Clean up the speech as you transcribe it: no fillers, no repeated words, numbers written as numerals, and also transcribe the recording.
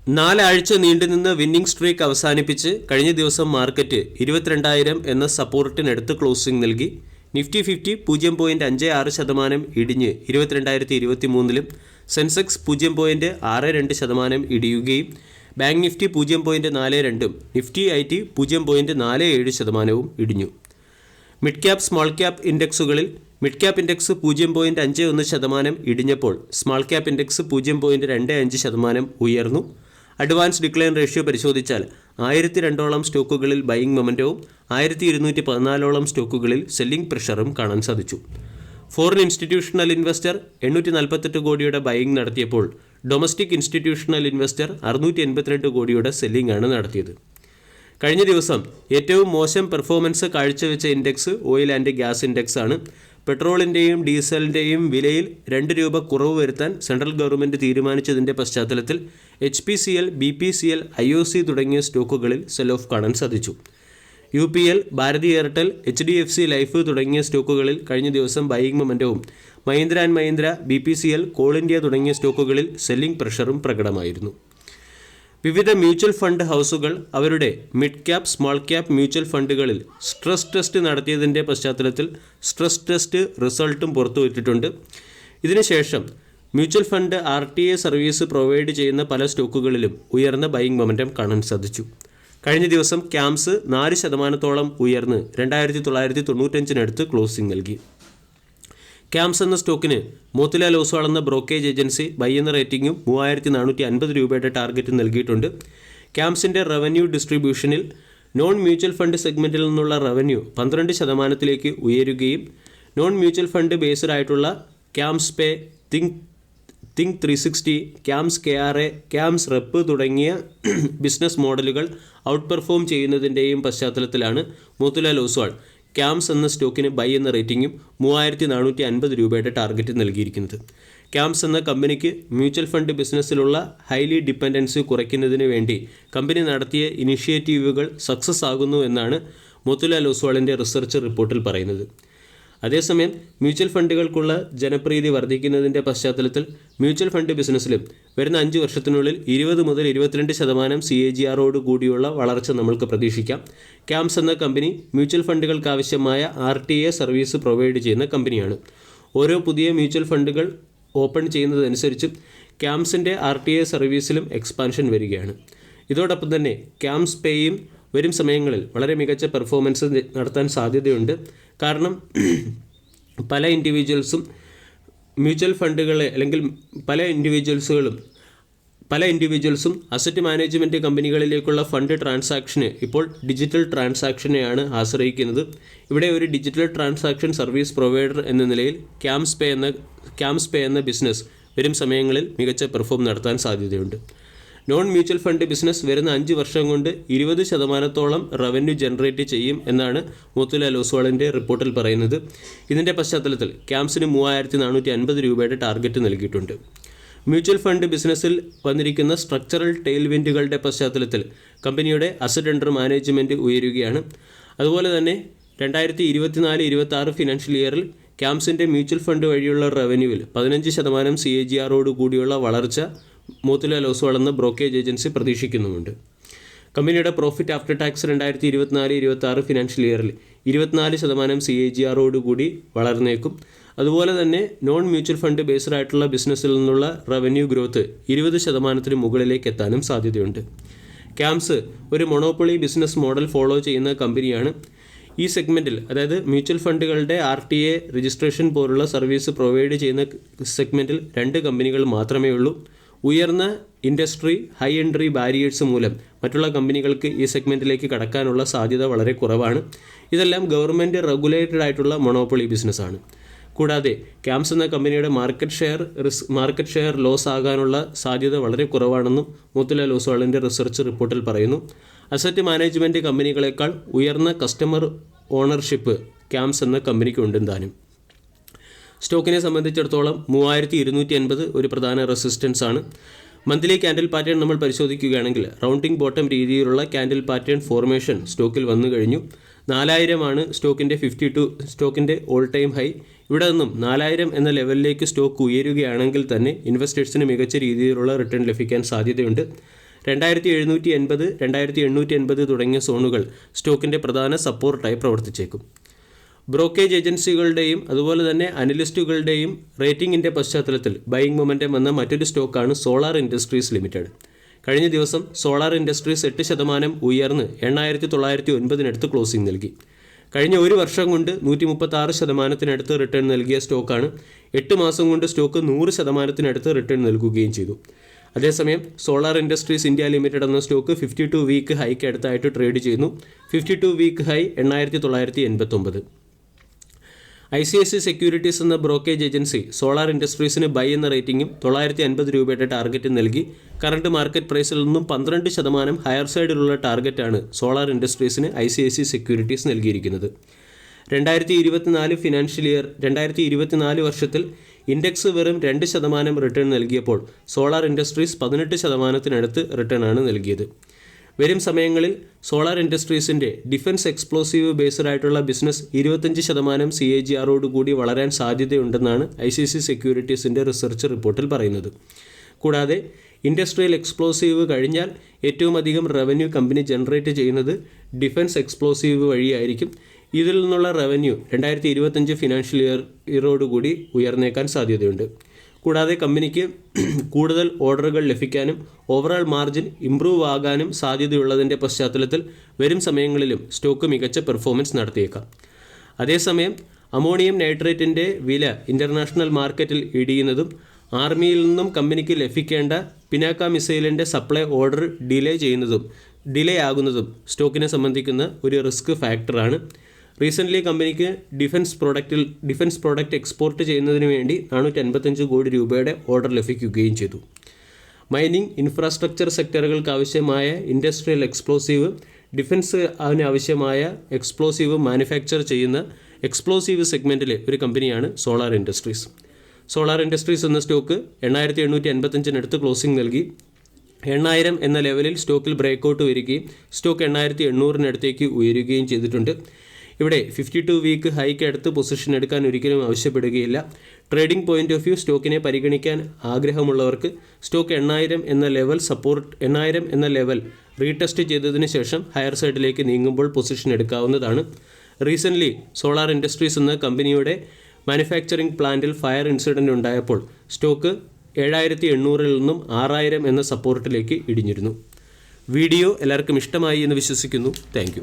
4 ആഴ്ച നീണ്ടുനിന്ന winning streak അവസാനിപ്പിച്ച് കഴിഞ്ഞ ദിവസം മാർക്കറ്റ് 22,000 എന്ന സപ്പോർട്ടിനടുത്ത് ക്ലോസിംഗ് നൽകി. നിഫ്റ്റി 50 0.56% ഇടിഞ്ഞ് 22,023-ലും, സെൻസെക്സ് 0.62% ഇടിയുകയും ബാങ്ക് നിഫ്റ്റി 0.42-ഉം നിഫ്റ്റി IT 0.47%-വും ഇടിഞ്ഞു. മിഡ് ക്യാപ് സ്മോൾ ക്യാപ് ഇൻഡെക്സുകളിൽ മിഡ് ക്യാപ് ഇൻഡെക്സ് 0.51% ഇടിഞ്ഞപ്പോൾ സ്മോൾ ക്യാപ് ഇൻഡെക്സ് 0.25% ഉയർന്നു. അഡ്വാൻസ് ഡിക്ലൈൻ റേഷ്യോ പരിശോധിച്ചാൽ 1,002ഓളം സ്റ്റോക്കുകളിൽ ബൈയിങ് മൊമെൻറ്റവും 1,214ഓളം സ്റ്റോക്കുകളിൽ സെല്ലിംഗ് പ്രഷറും കാണാൻ സാധിച്ചു. ഫോറിൻ ഇൻസ്റ്റിറ്റ്യൂഷണൽ ഇൻവെസ്റ്റർ 848 കോടിയുടെ ബൈയിങ് നടത്തിയപ്പോൾ ഡൊമസ്റ്റിക് ഇൻസ്റ്റിറ്റ്യൂഷണൽ ഇൻവെസ്റ്റർ 682 കോടിയുടെ സെല്ലിംഗ് ആണ് നടത്തിയത്. കഴിഞ്ഞ ദിവസം ഏറ്റവും മോശം പെർഫോമൻസ് കാഴ്ചവെച്ച index oil and gas index ആണ്. പെട്രോളിൻ്റെയും ഡീസലിൻ്റെയും വിലയിൽ 2 രൂപ കുറവ് വരുത്താൻ സെൻട്രൽ ഗവൺമെൻറ് തീരുമാനിച്ചതിൻ്റെ പശ്ചാത്തലത്തിൽ HPCL, BPCL, IOC തുടങ്ങിയ സ്റ്റോക്കുകളിൽ സെൽ ഓഫ് കാണാൻ സാധിച്ചു. UPL, Bharti Airtel, HDFC life തുടങ്ങിയ സ്റ്റോക്കുകളിൽ കഴിഞ്ഞ ദിവസം ബൈയിങ് മൊമെൻറ്റവും Mahindra and Mahindra, BPCL, coal India തുടങ്ങിയ സ്റ്റോക്കുകളിൽ സെല്ലിംഗ് പ്രഷറും പ്രകടമായിരുന്നു. വിവിധ മ്യൂച്വൽ ഫണ്ട് ഹൗസുകൾ അവരുടെ mid cap small cap mutual ഫണ്ടുകളിൽ സ്ട്രെസ് ടെസ്റ്റ് നടത്തിയതിൻ്റെ പശ്ചാത്തലത്തിൽ സ്ട്രെസ് ടെസ്റ്റ് റിസൾട്ടും പുറത്തുവിട്ടിട്ടുണ്ട്. ഇതിനുശേഷം mutual fund RTA service provide ചെയ്യുന്ന പല സ്റ്റോക്കുകളിലും ഉയർന്ന ബൈയിങ് മൊമെൻറ്റം കാണാൻ സാധിച്ചു. കഴിഞ്ഞ ദിവസം ക്യാംസ് 4%-ഓളം ഉയർന്ന് 2,995-നടുത്ത് ക്ലോസിംഗ് നൽകി. ക്യാംസ് എന്ന സ്റ്റോക്കിന് മോത്തിലാൽ ഓസ്വാൾ എന്ന ബ്രോക്കേജ് ഏജൻസി ബൈ എന്ന റേറ്റിംഗും 3,450 രൂപയുടെ ടാർഗറ്റ് നൽകിയിട്ടുണ്ട്. ക്യാംസിൻ്റെ റവന്യൂ ഡിസ്ട്രിബ്യൂഷനിൽ നോൺ മ്യൂച്വൽ ഫണ്ട് സെഗ്മെൻറ്റിൽ നിന്നുള്ള റവന്യൂ 12%-ലേക്ക് ഉയരുകയും നോൺ മ്യൂച്വൽ ഫണ്ട് ബേസ്ഡ് ആയിട്ടുള്ള CAMS pay, think 360, CAMS KRA, CAMS rep തുടങ്ങിയ ബിസിനസ് മോഡലുകൾ ഔട്ട് പെർഫോം ചെയ്യുന്നതിൻ്റെയും പശ്ചാത്തലത്തിലാണ് മോത്തിലാൽ ഓസ്വാൾ ക്യാംസ് എന്ന സ്റ്റോക്കിന് ബൈ എന്ന റേറ്റിംഗും 3,450 രൂപയുടെ ടാർഗറ്റ് നൽകിയിരിക്കുന്നത്. ക്യാംസ് എന്ന കമ്പനിക്ക് മ്യൂച്വൽ ഫണ്ട് ബിസിനസ്സിലുള്ള ഹൈലി ഡിപ്പെൻഡൻസി കുറയ്ക്കുന്നതിന് വേണ്ടി കമ്പനി നടത്തിയ ഇനിഷ്യേറ്റീവുകൾ സക്സസ് ആകുന്നു എന്നാണ് മോത്തിലാൽ ഓസ്വാളിൻ്റെ റിസർച്ച് റിപ്പോർട്ടിൽ പറയുന്നത്. അതേസമയം മ്യൂച്വൽ ഫണ്ടുകൾക്കുള്ള ജനപ്രീതി വർദ്ധിക്കുന്നതിൻ്റെ പശ്ചാത്തലത്തിൽ മ്യൂച്വൽ ഫണ്ട് ബിസിനസ്സിലും വരുന്ന 5 വർഷത്തിനുള്ളിൽ 20-22% CAGR കൂടിയുള്ള വളർച്ച നമ്മൾക്ക് പ്രതീക്ഷിക്കാം. ക്യാംസ് എന്ന കമ്പനി മ്യൂച്വൽ ഫണ്ടുകൾക്ക് ആവശ്യമായ RTA സർവീസ് പ്രൊവൈഡ് ചെയ്യുന്ന കമ്പനിയാണ്. ഓരോ പുതിയ മ്യൂച്വൽ ഫണ്ടുകൾ ഓപ്പൺ ചെയ്യുന്നതനുസരിച്ച് ക്യാംസിൻ്റെ RTA സർവീസിലും എക്സ്പാൻഷൻ വരികയാണ്. ഇതോടൊപ്പം തന്നെ ക്യാംസ് പേയും വരും സമയങ്ങളിൽ വളരെ മികച്ച പെർഫോമൻസ് നടത്താൻ സാധ്യതയുണ്ട്. കാരണം പല ഇൻഡിവിജ്വൽസും മ്യൂച്വൽ ഫണ്ടുകളെ അല്ലെങ്കിൽ പല ഇൻഡിവിജ്വൽസും അസറ്റ് മാനേജ്മെൻറ്റ് കമ്പനികളിലേക്കുള്ള ഫണ്ട് ട്രാൻസാക്ഷന് ഇപ്പോൾ ഡിജിറ്റൽ ട്രാൻസാക്ഷനെയാണ് ആശ്രയിക്കുന്നത്. ഇവിടെ ഒരു ഡിജിറ്റൽ ട്രാൻസാക്ഷൻ സർവീസ് പ്രൊവൈഡർ എന്ന നിലയിൽ ക്യാംസ് പേ എന്ന ബിസിനസ് വരും സമയങ്ങളിൽ മികച്ച പെർഫോം നടത്താൻ സാധ്യതയുണ്ട്. നോൺ മ്യൂച്വൽ ഫണ്ട് ബിസിനസ് വരുന്ന 5 വർഷം കൊണ്ട് 20%-ഓളം റവന്യൂ ജനറേറ്റ് ചെയ്യും എന്നാണ് മോത്തിലാൽ ഓസ്വാളിൻ്റെ റിപ്പോർട്ടിൽ പറയുന്നത്. ഇതിൻ്റെ പശ്ചാത്തലത്തിൽ ക്യാംസിന് 3,450 രൂപയുടെ ടാർഗറ്റ് നൽകിയിട്ടുണ്ട്. മ്യൂച്വൽ ഫണ്ട് ബിസിനസ്സിൽ വന്നിരിക്കുന്ന സ്ട്രക്ചറൽ ടെയിൽവിൻഡുകളുടെ പശ്ചാത്തലത്തിൽ കമ്പനിയുടെ അസറ്റ് അണ്ടർ മാനേജ്മെൻറ്റ് ഉയരുകയാണ്. അതുപോലെ തന്നെ 2024-26 ഫിനാൻഷ്യൽ ഇയറിൽ ക്യാംസിൻ്റെ മ്യൂച്വൽ ഫണ്ട് വഴിയുള്ള റവന്യൂവിൽ 15% CAGR കൂടിയുള്ള വളർച്ച മോത്തിലാൽ ഓസ്വാൾ എന്ന ബ്രോക്കേജ് ഏജൻസി പ്രതീക്ഷിക്കുന്നുമുണ്ട്. കമ്പനിയുടെ പ്രോഫിറ്റ് ആഫ്റ്റർ ടാക്സ് 2024-26 ഫിനാൻഷ്യൽ ഇയറിൽ 24% CAGR കൂടി വളർന്നേക്കും. അതുപോലെ തന്നെ നോൺ മ്യൂച്വൽ ഫണ്ട് ബേസ്ഡ് ആയിട്ടുള്ള ബിസിനസ്സിൽ നിന്നുള്ള റവന്യൂ ഗ്രോത്ത് 20% മുകളിലേക്ക് എത്താനും സാധ്യതയുണ്ട്. ക്യാംസ് ഒരു മൊണോപ്പൊളി ബിസിനസ് മോഡൽ ഫോളോ ചെയ്യുന്ന കമ്പനിയാണ്. ഈ സെഗ്മെൻറ്റിൽ, അതായത് മ്യൂച്വൽ ഫണ്ടുകളുടെ RTA രജിസ്ട്രേഷൻ പോലുള്ള സർവീസ് പ്രൊവൈഡ് ചെയ്യുന്ന സെഗ്മെൻറ്റിൽ 2 കമ്പനികൾ മാത്രമേ ഉള്ളൂ. ഉയർന്ന ഇൻഡസ്ട്രി ഹൈ എൻട്രി ബാരിയേഴ്സ് മൂലം മറ്റുള്ള കമ്പനികൾക്ക് ഈ സെഗ്മെൻറ്റിലേക്ക് കടക്കാനുള്ള സാധ്യത വളരെ കുറവാണ്. ഇതെല്ലാം ഗവൺമെൻറ് റെഗുലേറ്റഡ് ആയിട്ടുള്ള മൊണോപ്പൊളി ബിസിനസ്സാണ്. കൂടാതെ ക്യാംസ് എന്ന കമ്പനിയുടെ മാർക്കറ്റ് ഷെയർ ലോസ് ആകാനുള്ള സാധ്യത വളരെ കുറവാണെന്നും മോത്തിലാൽ ഓസ്വാളിൻ്റെ റിസർച്ച് റിപ്പോർട്ടിൽ പറയുന്നു. അസറ്റ് മാനേജ്മെൻറ്റ് കമ്പനികളെക്കാൾ ഉയർന്ന കസ്റ്റമർ ഓണർഷിപ്പ് ക്യാംസ് എന്ന കമ്പനിക്ക് ഉണ്ടെന്താനും. സ്റ്റോക്കിനെ സംബന്ധിച്ചിടത്തോളം 3,280 ഒരു പ്രധാന റെസിസ്റ്റൻസ് ആണ്. മന്ത്ലി ക്യാൻഡിൽ പാറ്റേൺ നമ്മൾ പരിശോധിക്കുകയാണെങ്കിൽ റൗണ്ടിംഗ് ബോട്ടം രീതിയിലുള്ള ക്യാൻഡിൽ പാറ്റേൺ ഫോർമേഷൻ സ്റ്റോക്കിൽ വന്നു കഴിഞ്ഞു. 4000 ആണ് സ്റ്റോക്കിൻ്റെ ഓൾ ടൈം ഹൈ. ഇവിടെ നിന്നും 4000 എന്ന ലെവലിലേക്ക് സ്റ്റോക്ക് ഉയരുകയാണെങ്കിൽ തന്നെ ഇൻവെസ്റ്റേഴ്സിന് മികച്ച രീതിയിലുള്ള റിട്ടേൺ ലഭിക്കാൻ സാധ്യതയുണ്ട്. 2780, 2880 തുടങ്ങിയ സോണുകൾ സ്റ്റോക്കിൻ്റെ പ്രധാന സപ്പോർട്ടായി പ്രവർത്തിച്ചേക്കും. ബ്രോക്കേജ് ഏജൻസികളുടെയും അതുപോലെ തന്നെ അനലിസ്റ്റുകളുടെയും റേറ്റിംഗിൻ്റെ പശ്ചാത്തലത്തിൽ ബൈയിങ് മൊമെൻറ്റം വന്ന മറ്റൊരു സ്റ്റോക്കാണ് സോളാർ ഇൻഡസ്ട്രീസ് ലിമിറ്റഡ്. കഴിഞ്ഞ ദിവസം സോളാർ ഇൻഡസ്ട്രീസ് 8% ഉയർന്ന് 8909 ക്ലോസിംഗ് നൽകി. കഴിഞ്ഞ ഒരു വർഷം കൊണ്ട് 136% റിട്ടേൺ നൽകിയ സ്റ്റോക്കാണ്. 8 മാസം കൊണ്ട് സ്റ്റോക്ക് 100% റിട്ടേൺ നൽകുകയും ചെയ്തു. അതേസമയം സോളാർ ഇൻഡസ്ട്രീസ് ഇന്ത്യ ലിമിറ്റഡ് എന്ന സ്റ്റോക്ക് 52 വീക്ക് ഹൈക്ക് അടുത്തായിട്ട് ട്രേഡ് ചെയ്യുന്നു. 52 വീക്ക് ഹൈ 8989. ICICI സെക്യൂരിറ്റീസ് എന്ന ബ്രോക്കേജ് ഏജൻസി സോളാർ ഇൻഡസ്ട്രീസിന് ബൈ എന്ന റേറ്റിംഗും 950 രൂപയുടെ ടാർഗറ്റ് നൽകി. കറണ്ട് മാർക്കറ്റ് പ്രൈസിൽ നിന്നും 12% ഹയർ സൈഡിലുള്ള ടാർഗറ്റാണ് സോളാർ ഇൻഡസ്ട്രീസിന് ICICI സെക്യൂരിറ്റീസ് നൽകിയിരിക്കുന്നത്. 2024 ഫിനാൻഷ്യൽ ഇയർ 2024 വർഷത്തിൽ ഇൻഡെക്സ് വെറും 2% റിട്ടേൺ നൽകിയപ്പോൾ സോളാർ ഇൻഡസ്ട്രീസ് 18% റിട്ടേൺ ആണ് നൽകിയത്. വരും സമയങ്ങളിൽ സോളാർ ഇൻഡസ്ട്രീസിൻ്റെ ഡിഫൻസ് എക്സ്പ്ലോസീവ് ബേസ്ഡ് ആയിട്ടുള്ള ബിസിനസ് 25% CAGR കൂടി വളരാൻ സാധ്യതയുണ്ടെന്നാണ് ICICI സെക്യൂരിറ്റീസിൻ്റെ റിസർച്ച് റിപ്പോർട്ടിൽ പറയുന്നത്. കൂടാതെ ഇൻഡസ്ട്രിയൽ എക്സ്പ്ലോസീവ് കഴിഞ്ഞാൽ ഏറ്റവും അധികം റവന്യൂ കമ്പനി ജനറേറ്റ് ചെയ്യുന്നത് ഡിഫൻസ് എക്സ്പ്ലോസീവ് വഴിയായിരിക്കും. ഇതിൽ നിന്നുള്ള റവന്യൂ 2025 ഫിനാൻഷ്യൽ ഇയറോടുകൂടി ഉയർന്നേക്കാൻ സാധ്യതയുണ്ട്. കൂടാതെ കമ്പനിക്ക് കൂടുതൽ ഓർഡറുകൾ ലഭിക്കാനും ഓവറോൾ മാർജിൻ ഇംപ്രൂവ് ആകാനും സാധ്യതയുള്ളതിൻ്റെ പശ്ചാത്തലത്തിൽ വരും സമയങ്ങളിലും സ്റ്റോക്ക് മികച്ച പെർഫോമൻസ് നടത്തിയേക്കാം. അതേസമയം അമോണിയം നൈട്രേറ്റിൻ്റെ വില ഇൻ്റർനാഷണൽ മാർക്കറ്റിൽ ഇടിയുന്നതും ആർമിയിൽ നിന്നും കമ്പനിക്ക് ലഭിക്കേണ്ട പിനാക്ക മിസൈലിൻ്റെ സപ്ലൈ ഓർഡർ ഡിലേ ആകുന്നതും സ്റ്റോക്കിനെ സംബന്ധിക്കുന്ന ഒരു റിസ്ക് ഫാക്ടറാണ്. റീസെൻ്റ്ലി കമ്പനിക്ക് ഡിഫൻസ് പ്രോഡക്റ്റ് എക്സ്പോർട്ട് ചെയ്യുന്നതിന് വേണ്ടി 455 കോടി രൂപയുടെ ഓർഡർ ലഭിക്കുകയും ചെയ്തു. മൈനിങ്, ഇൻഫ്രാസ്ട്രക്ചർ സെക്ടറുകൾക്ക് ആവശ്യമായ ഇൻഡസ്ട്രിയൽ എക്സ്പ്ലോസീവ്, ഡിഫൻസ് ആവശ്യമായ എക്സ്പ്ലോസീവ് മാനുഫാക്ചർ ചെയ്യുന്ന എക്സ്പ്ലോസീവ് സെഗ്മെൻറ്റിലെ ഒരു കമ്പനിയാണ് സോളാർ ഇൻഡസ്ട്രീസ്. സോളാർ ഇൻഡസ്ട്രീസ് എന്ന സ്റ്റോക്ക് 8855 ക്ലോസിംഗ് നൽകി. 8000 എന്ന ലെവലിൽ സ്റ്റോക്കിൽ ബ്രേക്കൗട്ട് വരികയും സ്റ്റോക്ക് 8800 ഉയരുകയും ചെയ്തിട്ടുണ്ട്. ഇവിടെ 52 വീക്ക് ഹൈക്ക് അടുത്ത് പൊസിഷൻ എടുക്കാൻ ഒരിക്കലും ആവശ്യപ്പെടുകയില്ല. ട്രേഡിംഗ് പോയിന്റ് ഓഫ് വ്യൂ സ്റ്റോക്കിനെ പരിഗണിക്കാൻ ആഗ്രഹമുള്ളവർക്ക് സ്റ്റോക്ക് 8000 എന്ന ലെവൽ റീടെസ്റ്റ് ചെയ്തതിന് ശേഷം ഹയർ സൈഡിലേക്ക് നീങ്ങുമ്പോൾ പൊസിഷൻ എടുക്കാവുന്നതാണ്. റീസെൻ്റ്ലി സോളാർ ഇൻഡസ്ട്രീസ് എന്ന കമ്പനിയുടെ മാനുഫാക്ചറിംഗ് പ്ലാന്റിൽ ഫയർ ഇൻസിഡൻറ്റ് ഉണ്ടായപ്പോൾ സ്റ്റോക്ക് 7800 നിന്നും 6000 എന്ന സപ്പോർട്ടിലേക്ക് ഇടിഞ്ഞിരുന്നു. വീഡിയോ എല്ലാവർക്കും ഇഷ്ടമായി എന്ന് വിശ്വസിക്കുന്നു. താങ്ക്